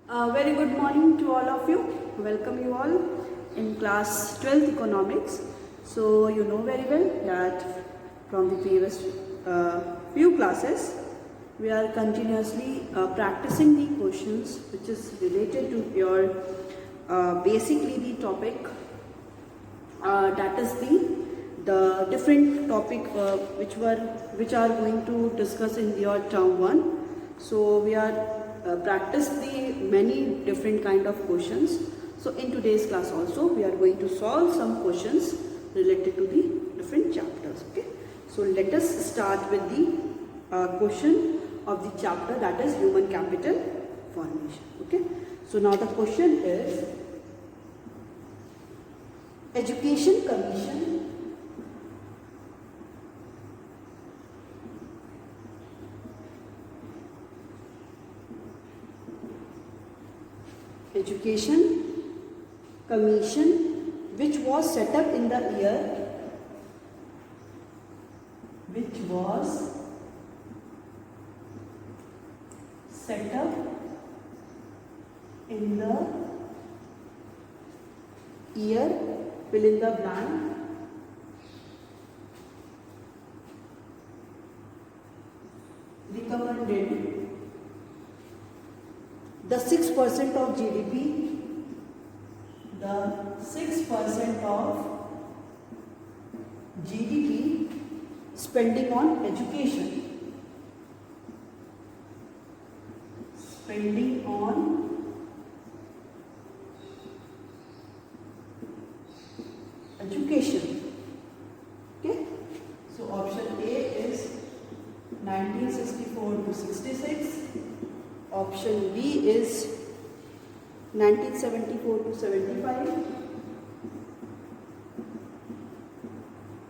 Very good morning to all of you. Welcome you all in class 12th economics. So you know very well that from the previous few classes we are continuously practicing the questions which is related to your basically the topic that is the different topic which are going to discuss in your term 1. So we are practice the many different kind of questions. So in today's class also we are going to solve some questions related to the different chapters. Okay, so let us start with the question of the chapter, that is human capital formation. Okay, so now the question is, Education Commission which was set up in the year fill in the blank, recommended the 6% of GDP, spending on education, Okay, so option A is 1964 to 66, option B is 1974 to 75,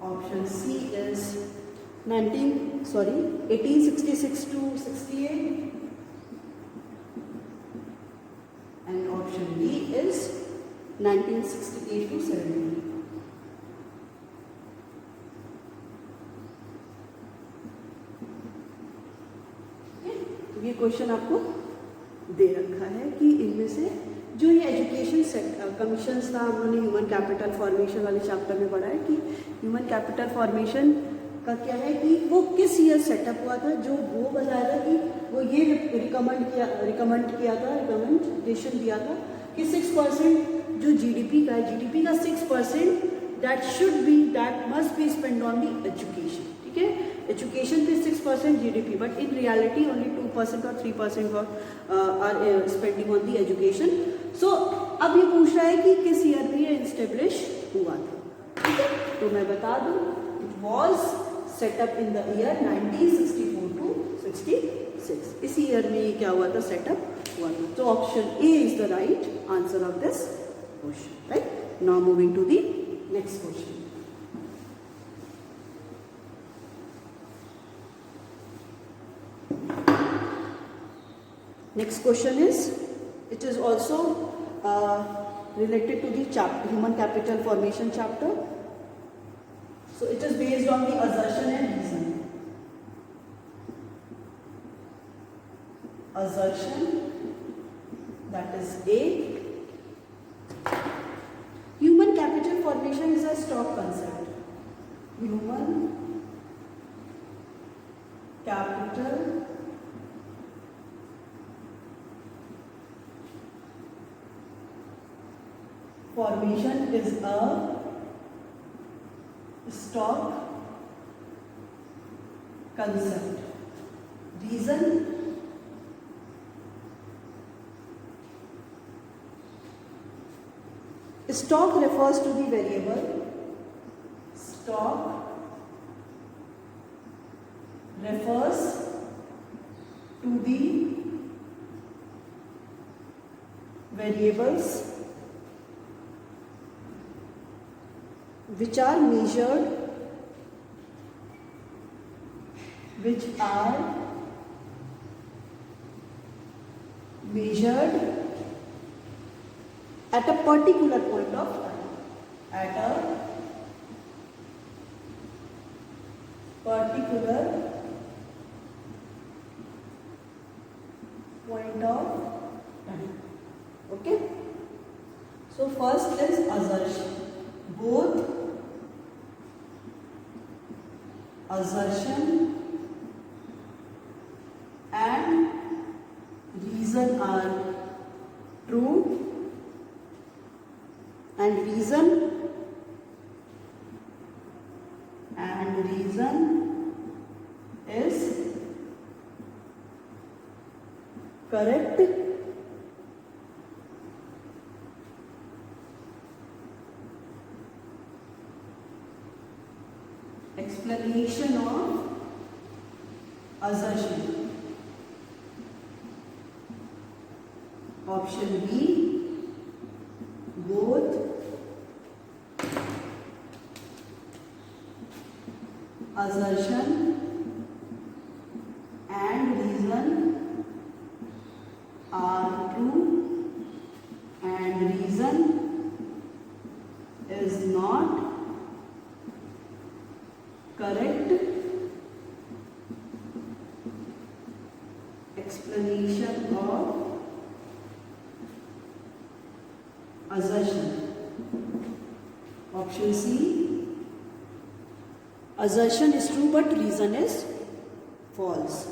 option C is 1866 to 68, and option D is 1968 to 70. ये question आपको दे रखा है कि इनमें से जो ये education commission था, हम लोगों ने ह्यूमन कैपिटल फॉर्मेशन वाले चैप्टर में पढ़ा है कि ह्यूमन कैपिटल फॉर्मेशन का क्या है कि वो किस ईयर सेटअप हुआ था, जो वो बताया था कि वो ये रिकमेंडेशन दिया था कि 6% जो जीडीपी का 6% that must be spend on the education. ठीक है, एजुकेशन पे 6% GDP, but in reality only 2% और 3% are spending on the education. So अब ये पूछ रहा है कि किस ईयर में ये इस्टेब्लिश हुआ था. ठीक है, तो मैं बता दूं, it was set up in the year 1964 to 66. इस ईयर में ये क्या हुआ था, सेटअप हुआ था. तो option A is the right answer of this question. Right, now moving to the next question. Next question is, it is also related to the chapter, human capital formation chapter. So it is based on the assertion and reason. Assertion, that is A. Human capital formation is a stock concept. Human capital formation is a stock concept. Reason, stock refers to the variable. Stock refers to the variables which are measured at a particular point of time. At a particular point of time. So first is assertion. Both assertion and reason are true, and reason is correct. Explanation of assertion. Option B, both assertion and reason are true, and reason is not correct. Explanation of assertion. Option C, assertion is true but reason is false.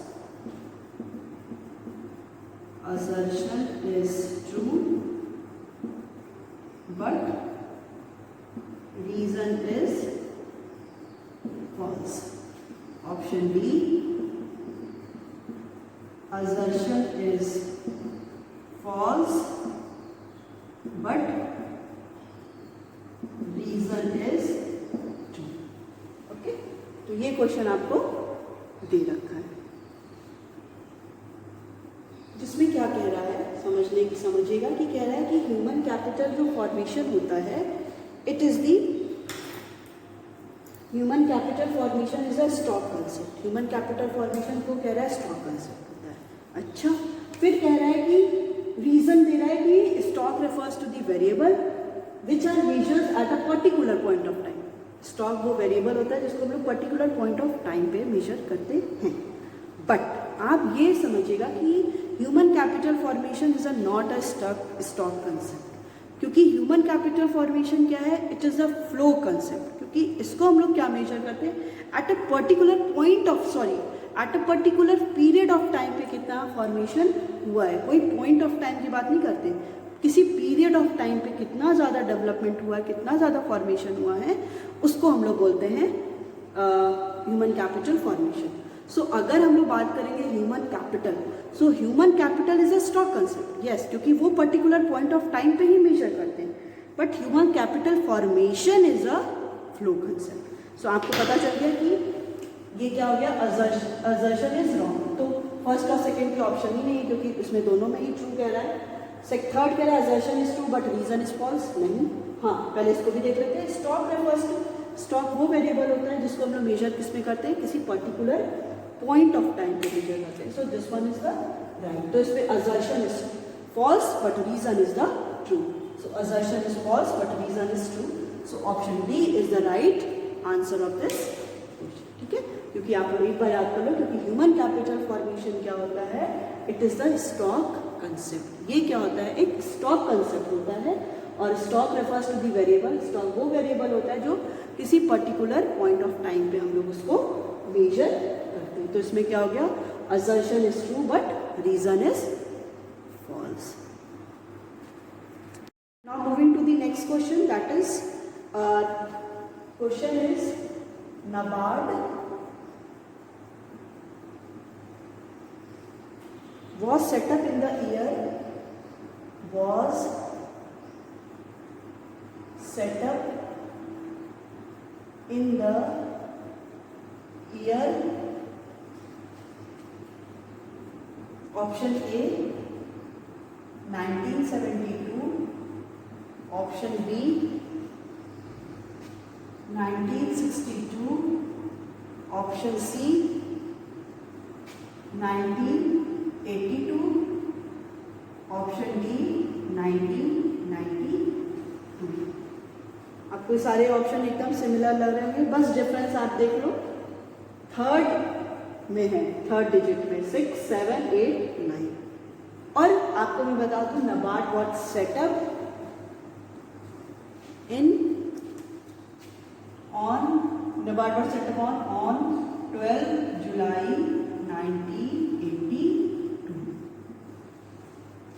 Assertion is true but reason is false. Option B, assertion is false but reason is true. Okay, तो ये question आपको दे रखा है, जिसमें क्या कह रहा है समझिएगा कि कह रहा है कि ह्यूमन कैपिटल जो फॉर्मेशन होता है, it is the human capital formation is a stock concept. Human capital formation को कह रहा है स्टॉक कंसेप्ट होता है. अच्छा, फिर कह रहा है कि रीजन दे रहा है कि stock refers to the variable which are measured at a particular point of time. Stock वो वेरिएबल होता है जिसको हम लोग पर्टिकुलर पॉइंट ऑफ टाइम पे मेजर करते हैं. बट आप ये समझिएगा कि human capital formation is a not a stock concept, क्योंकि ह्यूमन कैपिटल फॉर्मेशन क्या है, it is a flow concept. क्योंकि इसको हम लोग क्या मेजर करते हैं, at a particular eight a particular period of time पे कितना फॉर्मेशन हुआ है. कोई पॉइंट ऑफ टाइम की बात नहीं करते, किसी पीरियड ऑफ टाइम पे कितना ज़्यादा डेवलपमेंट हुआ है, कितना ज़्यादा फॉर्मेशन हुआ है, उसको हम लोग बोलते हैं ह्यूमन कैपिटल फॉर्मेशन. सो अगर हम लोग बात करेंगे human capital, so human capital is a stock concept. Yes, क्योंकि वो पर्टिकुलर पॉइंट ऑफ टाइम पे ही मेजर करते हैं. But human capital formation is a flow concept. So आपको पता चल गया कि ये क्या हो गया, असर्शन इज रॉन्ग. तो फर्स्ट और सेकेंड की ऑप्शन ही नहीं, क्योंकि इसमें दोनों में ही ट्रू कह रहा है. थर्ड कह रहा है assertion is true but reason is false. नहीं, हाँ, पहले इसको भी देख लेते हैं. स्टॉक रेफर्स टू, स्टॉक वो वेरिएबल होता है जिसको हम लोग मेजर किस में करते हैं, किसी पर्टिकुलर पॉइंट ऑफ टाइम पे मेजर करते हैं. So this one is the right. तो इसमें assertion is false but reason is the true. So assertion is false but reason is true. So option D is the right answer of this question. ठीक है, क्योंकि आप लोग एक बार याद कर लो, क्योंकि ह्यूमन कैपिटल फॉर्मेशन क्या होता है, it is the stock concept. ये क्या होता है, एक स्टॉक कंसेप्ट होता है. और stock refers to the variable. Stock वो वेरिएबल होता है जो किसी पर्टिकुलर पॉइंट ऑफ टाइम पे हम लोग उसको मेजर करते हैं. तो इसमें क्या हो गया, assertion is true but reason is false. Now moving to the next question, that is question is NABARD was set up in the year option A 1972, option B 1962, option C 1982, option D 1992. आपको ये सारे option एकदम similar लग रहे होंगे, बस difference आप देख लो. थर्ड में है, थर्ड डिजिट में 6, 7, 8, 9. और आपको मैं बता दूं, NABARD was set up NABARD was set up on 12 July 1982.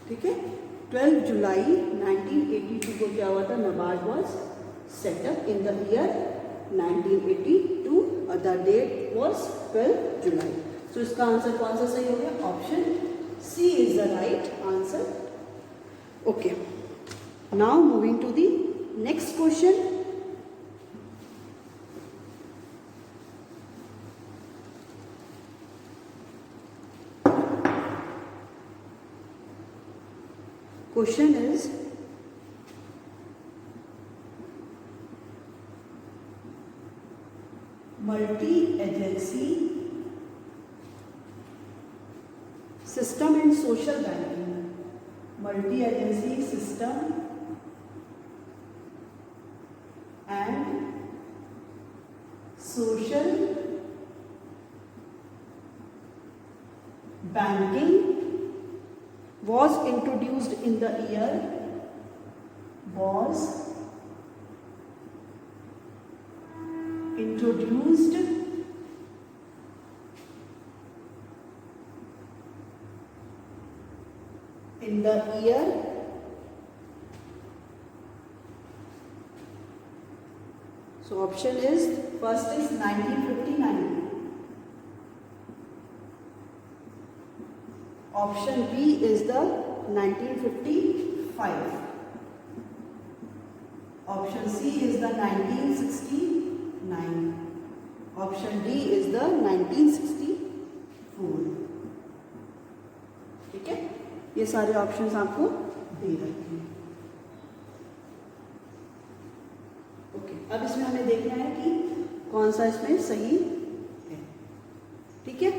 ठीक है, 12 जुलाई 1982 को क्या हुआ था, NABARD was set up in the year 1982 और the date was 12 July. So इसका आंसर कौन सा सही हो गया, option C is the right answer. Okay, now moving to the next question. Question is, multi-agency system and social banking. Multi-agency system and social banking was introduced in the year, was introduced in the year so option is, first is 1959, option B is the 1955, option C is the 1969, option D is the 1964. ठीक है, ये सारे options आपको दे रखे हैं. Okay, अब इसमें हमें देखना है कि कौन सा इसमें सही है. ठीक है,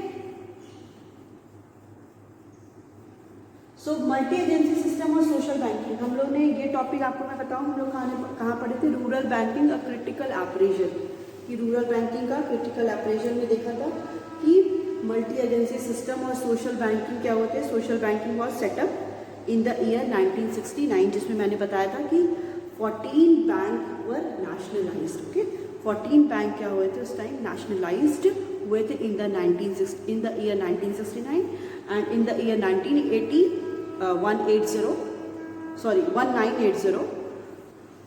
सो मल्टी एजेंसी सिस्टम और सोशल बैंकिंग, हम लोग ने ये टॉपिक आपको मैं बताऊं, हम लोग कहाँ पढ़े थे, रूरल बैंकिंग और क्रिटिकल एप्रेजल, कि रूरल बैंकिंग का क्रिटिकल एप्रेजल में देखा था कि मल्टी एजेंसी सिस्टम और सोशल बैंकिंग क्या होते हैं. Social banking was setup in the year 1969, जिसमें मैंने बताया था कि 14 bank were nationalised. Okay, 14 bank क्या हुए थे उस टाइम, नेशनलाइज्ड हुए थे इन the year 1969 and in the year 1980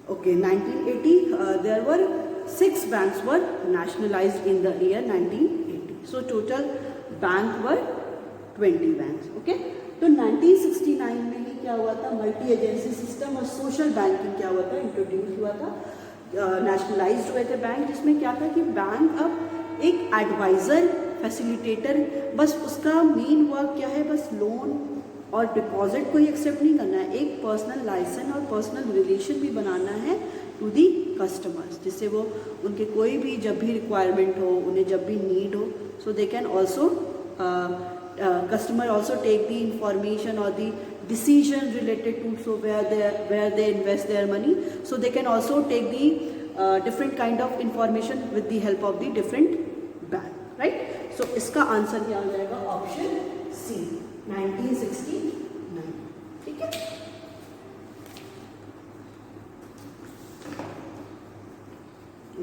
okay, 1980 there were 6 banks were nationalized in the year 1980. So total bank were 20 banks. Okay, तो 1969 में ही क्या हुआ था, मल्टी एजेंसी सिस्टम और सोशल बैंकिंग क्या हुआ था, इंट्रोड्यूस हुआ था, नेशनलाइज्ड हुए थे बैंक, जिसमें क्या था कि बैंक अब एक एडवाइजर, फैसिलिटेटर, बस उसका मेन वर्क क्या है, बस लोन और डिपॉजिट को ही एक्सेप्ट नहीं करना है, एक पर्सनल लाइसेंस और पर्सनल रिलेशन भी बनाना है टू दी कस्टमर्स, जिससे वो उनके कोई भी जब भी रिक्वायरमेंट हो, उन्हें जब भी नीड हो, so they can also customer also take the information or the decision related to so where they invest their money, so they can also take the different kind of information with the help of the different bank, right? So इसका answer क्या हो जाएगा, option C 1969. ठीक है,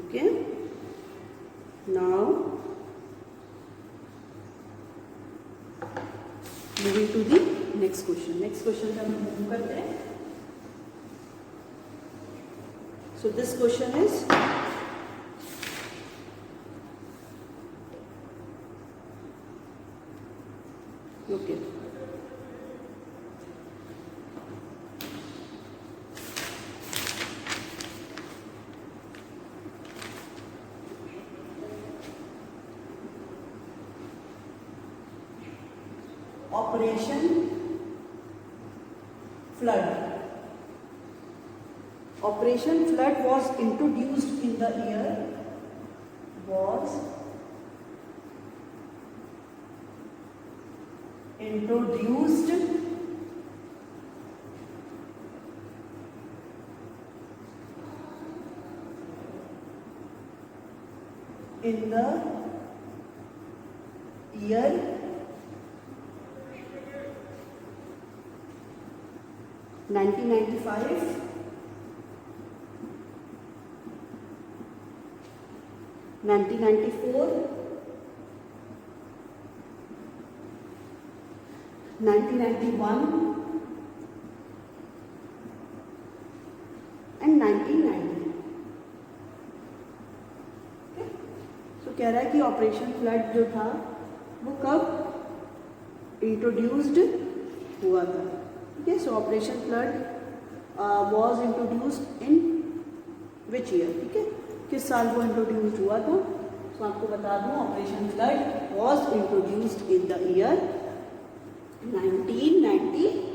okay, now moving to the next question. Next question का हम move करते हैं. So this question is, okay, Operation Flood. Operation Flood was introduced in the year, was introduced in the year 1995, 1994, 1991 and 1990. सो कह रहा है कि ऑपरेशन फ्लड जो था वो कब इंट्रोड्यूस्ड हुआ था. ठीक है, सो operation flood was introduced in which year. ठीक है, किस साल वो इंट्रोड्यूस्ड हुआ था. सो आपको बता दूं, operation flood was introduced in the year 1995.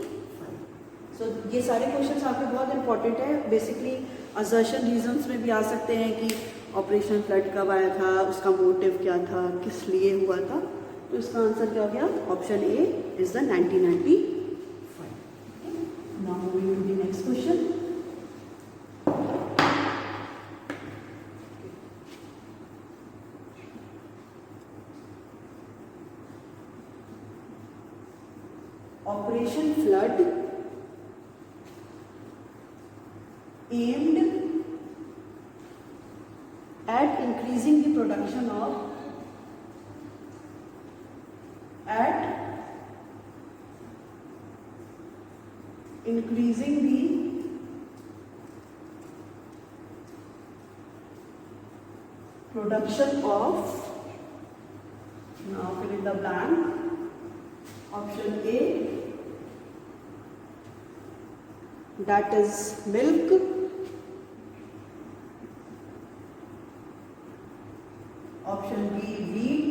सो ये सारे क्वेश्चंस आपके बहुत इंपॉर्टेंट है. बेसिकली असर्शन रीजंस में भी आ सकते हैं कि ऑपरेशन फ्लड कब आया था, उसका मोटिव क्या था, किस लिए हुआ था. तो इसका आंसर क्या हो गया, option A is the 1995. Now moving to the next question. Operation flood aimed at increasing the production of now fill in the blank. Option A, that is milk. Option B, wheat.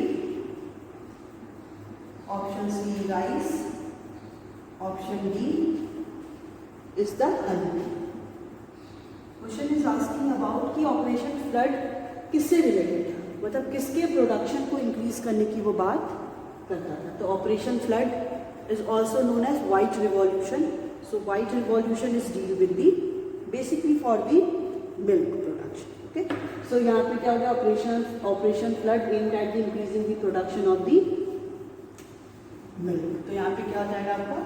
Option C, rice. Option D is the honey. Question is asking about कि operation flood किससे related था, मतलब किसके production को increase करने की वो बात करता था. तो operation flood is also known as white revolution. So white revolution is deal with the basically for the milk production. Okay, so यहाँ पे क्या हो गया, operation flood aimed at the increasing the production of the milk. तो यहाँ पे क्या हो जाएगा आपका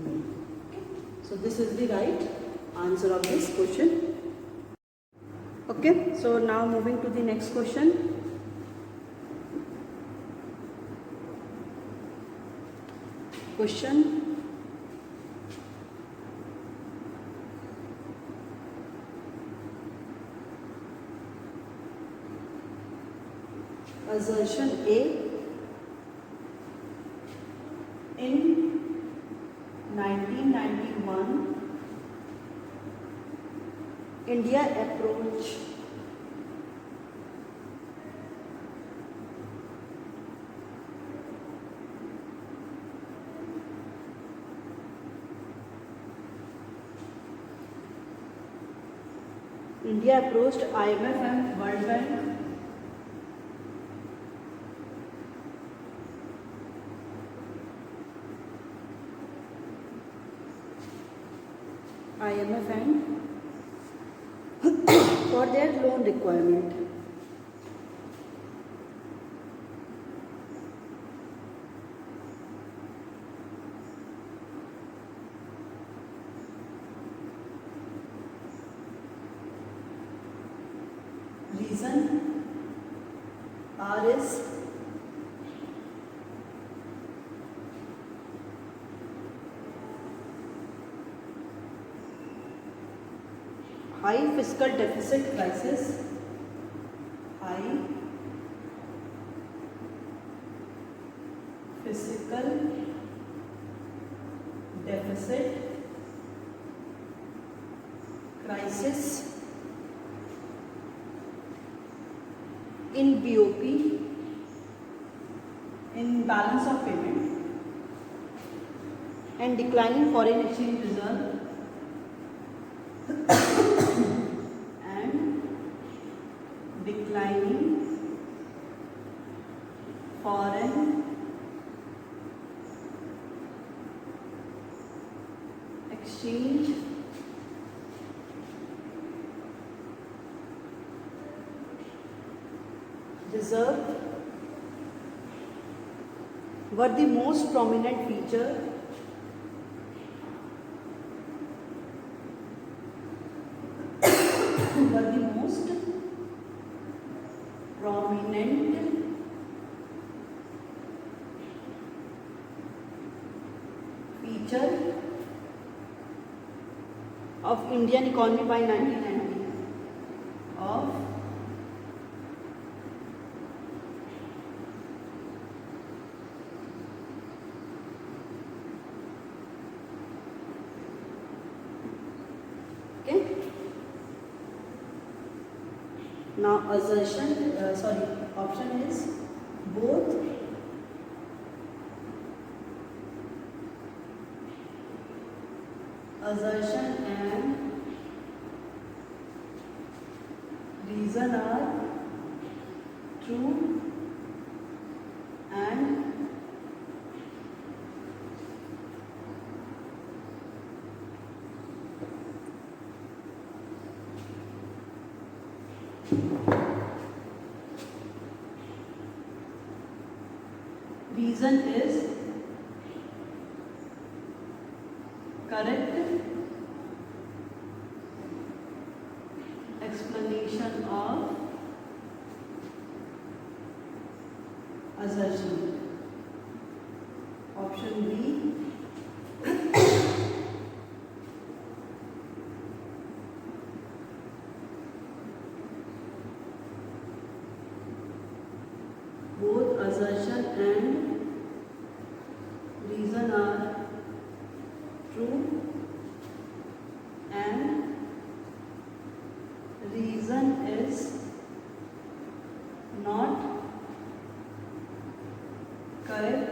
milk. So this is the right answer of this question. Okay, so now moving to the next question. Question. Assertion A. In 1991, India approached IMF and World Bank for their loan requirement. Reason R is high fiscal deficit crisis. High fiscal deficit crisis in BOP, in balance of payment, and declining foreign exchange reserve and declining foreign exchange reserve were the most prominent feature dominant feature of Indian economy by 1990 of okay. Now assertion option is both assertion and reason are true and reason is correct explanation of assertion. Option B, both assertion and reason are true and reason is not correct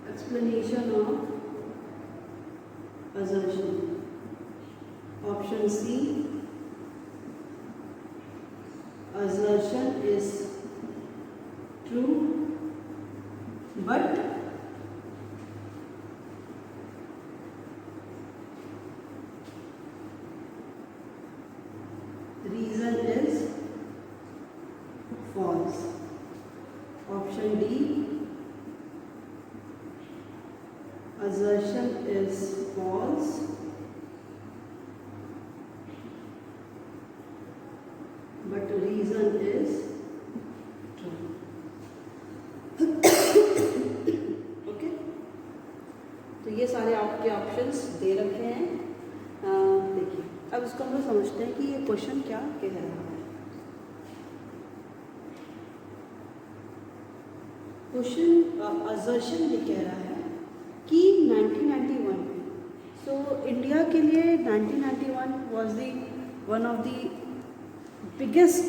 explanation of assertion. Option C, assertion is true but reason is false. Option D, assertion is false but reason is true. Okay, तो ये सारे आपके options दे रखे हैं. देखिए अब इसको हम लोग समझते हैं कि ये क्वेश्चन क्या कह रहा है. क्वेश्चन असर्शन ये कह रहा है कि 1991 सो इंडिया के लिए 1991 was the one of the biggest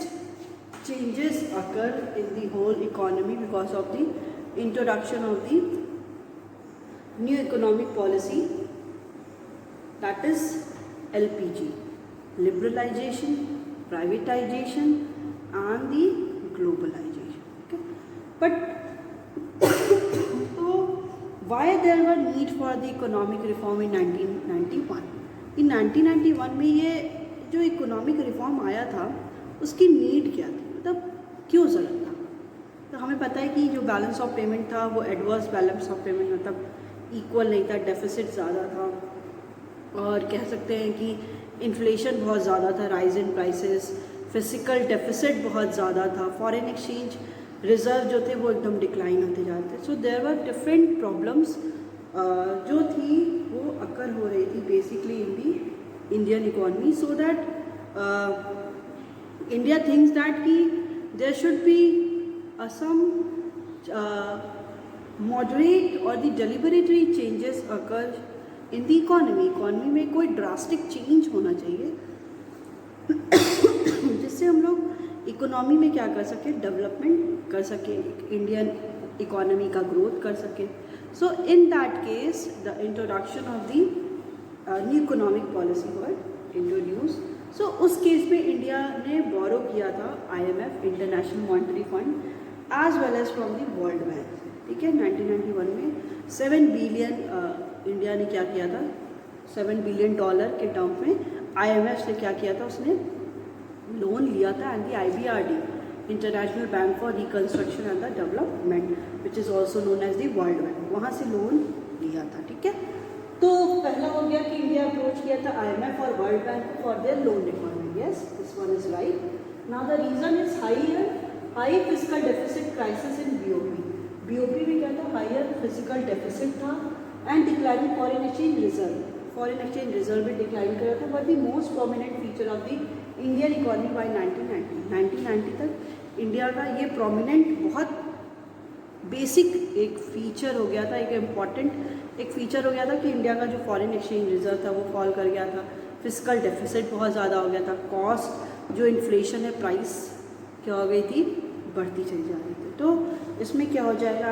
changes occur in the whole economy because of the introduction of the new economic policy, that is LPG, liberalization, privatization and the globalization. Okay, but so why there were need for the economic reform in 1991? In 1991 में ये जो economic reform आया था उसकी need क्या थी, मतलब क्यों ज़रूरत था. तो हमें पता है कि जो बैलेंस ऑफ पेमेंट था वो एडवर्स बैलेंस ऑफ पेमेंट मतलब इक्वल नहीं था, डेफिसिट ज़्यादा था और कह सकते हैं कि इन्फ्लेशन बहुत ज़्यादा था, rise in prices, physical deficit बहुत ज़्यादा था, फॉरेन एक्सचेंज रिजर्व जो थे वो एकदम डिक्लाइन होते जा रहे थे. So there were different problems जो थी वो अकर हो रही थी basically in the Indian economy. So that India thinks that there should be some moderate or the deliberatory changes occur in the economy. Economy में कोई ड्रास्टिक चेंज होना चाहिए जिससे हम लोग इकोनॉमी में क्या कर सकें, डेवलपमेंट कर सकें, इंडियन इकोनॉमी का ग्रोथ कर सकें. So in that case the introduction of the new economic policy were introduce. So उस केस में इंडिया ने बोरो किया था IMF, international monetary fund, as well as from the world bank. ठीक है, 1991 में 7 बिलियन इंडिया ने क्या किया था, $7 बिलियन के टर्म में IMF से क्या किया था, उसने लोन लिया था. And the IBRD, international bank for reconstruction and the development, which is also known as the world bank, वहाँ से लोन लिया था. ठीक है, तो पहला हो गया कि इंडिया अप्रोच किया था IMF और world bank for their loan requirement. Yes, this one is right. Now the reason is high physical deficit crisis in BOP. BOP में क्या था, हायर फिजिकल डेफिसिट था and declining foreign exchange reserve. Foreign exchange reserve भी decline कर रहा था. But the most prominent feature of the Indian economy by 1990 तक India का ये प्रोमिनेंट बहुत बेसिक एक फीचर हो गया था, एक इम्पॉर्टेंट एक फीचर हो गया था कि इंडिया का जो फॉरेन एक्सचेंज रिजर्व था वो फॉल कर गया था. फिजिकल डेफिसिट बहुत ज़्यादा हो गया था. कॉस्ट जो इन्फ्लेशन है, प्राइस क्या हो गई थी, बढ़ती चली जा रही थी. तो इसमें क्या हो जाएगा,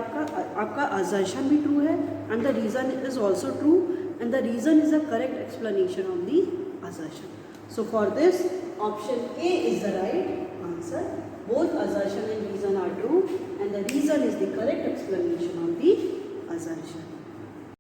आपका असर्शन भी ट्रू है and the reason is also true and the reason is the correct explanation of the assertion. So for this, option A is the right answer. Both assertion and reason are true and the reason is the correct explanation.